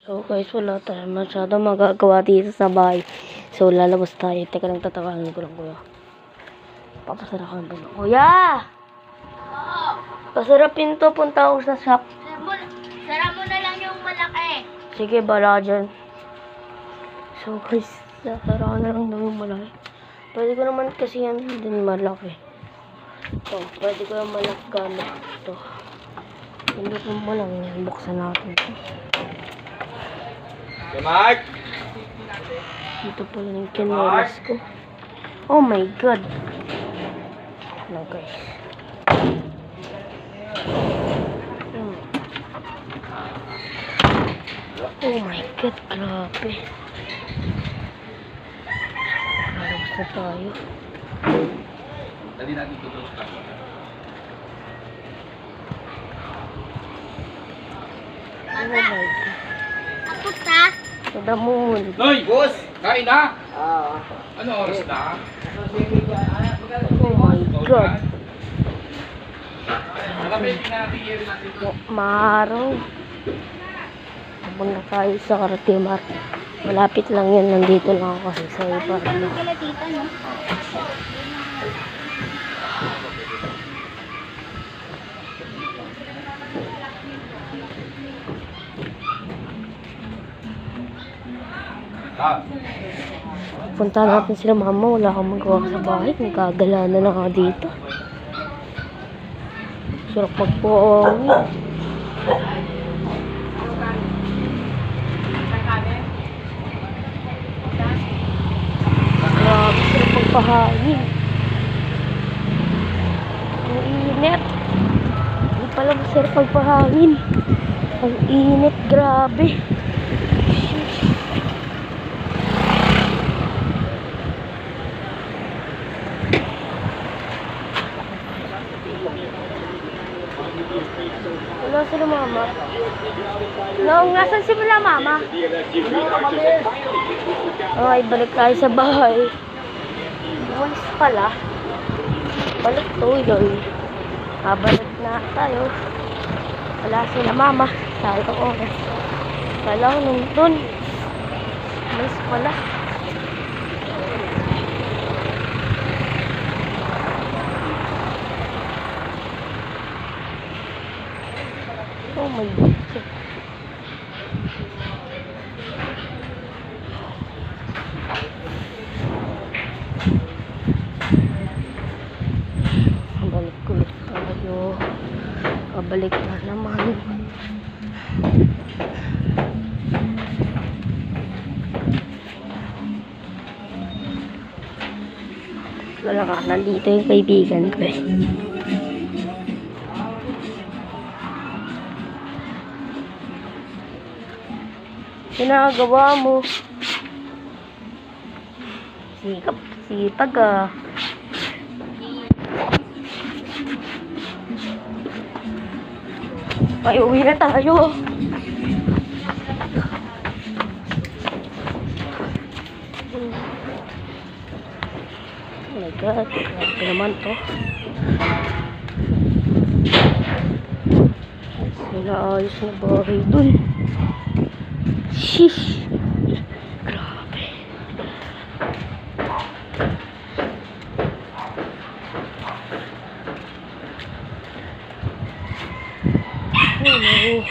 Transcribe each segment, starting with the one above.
So guys, wala tayo masyado magagawa dito sa bahay. So lalabas tayo. Teka lang, tatakalan ko lang kuya. Papasarakan ko lang. Kuya! Pasara pinto, punta ako sa shop. Sara mo na lang yung malaki. Sige, bala dyan. So guys, sasara ko na lang daw yung malaki. Pwede ko naman kasi yan din malaki. So, pwede ko yung malaki gamit ito. Hindi ko mo lang yan. Buksan natin ito. Okay, Mark! Ito pala yung kinelas ko. Oh my god. Ano guys. Oh my god, grabe. Lalabas na tayo. Dali natin tutulog ka. Oh my god. Ako ta. Sa damon. Noy! Boss! Kain na! Ano oras na? Oh my god. Malamig na bigyan natin ito. Maaraw. Pupunta tayo sa Karatimar. Malapit lang yan. Nandito lang ako kasi sa iba. Ano pala dito, no? Punta natin sila mama. Wala akong magawa sa bahay. Nagkagala na lang ako dito. Sarap magpuangin. Grabe, sarap magpahangin. Ang init. Hindi pala masarap magpahangin. Ang init, grabe. Wala sila mama. No, nasan sila mama? Okay, balik tayo sa bahay. Buwis pala. Balik to, yun. Balik na tayo. Wala sila mama. Tayo ko oras. Kala ko nandun. Buwis pala. Oh my God. Balik ulit tayo. Kabalik na naman. Wala ka, nandito yung kaibigan ko eh. Ginagawa mo. Sipag ah. Ay, uwi na tayo. Oh my God. Grabe naman to. Sila ayos na bahay dun. Shish. Grabe. Hello.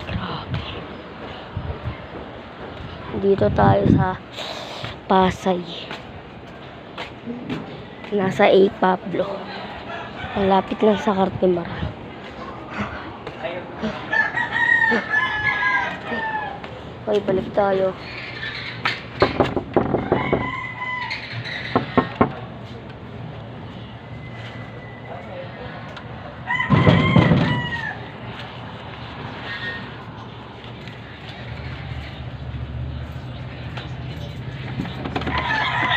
Grabe. Dito tayo sa Pasay. Nasa A. Pablo. Malapit lang sa Karatimar. Okay, balik tayo.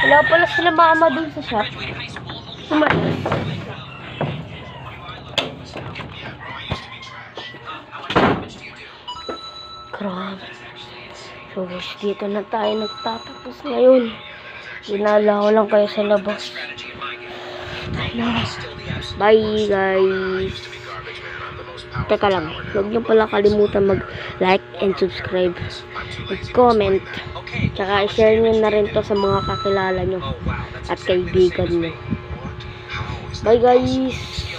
Wala pala sila mama dun sa shop. Sumalis. Grabe. So guys, dito na tayo nagtatapos ngayon. Ginala ko lang kayo sa labas. Bye guys. Teka lang, huwag niyo pala kalimutan mag-like and subscribe, mag-comment, tsaka i-share niyo na rin to sa mga kakilala niyo at kaibigan niyo. Bye guys!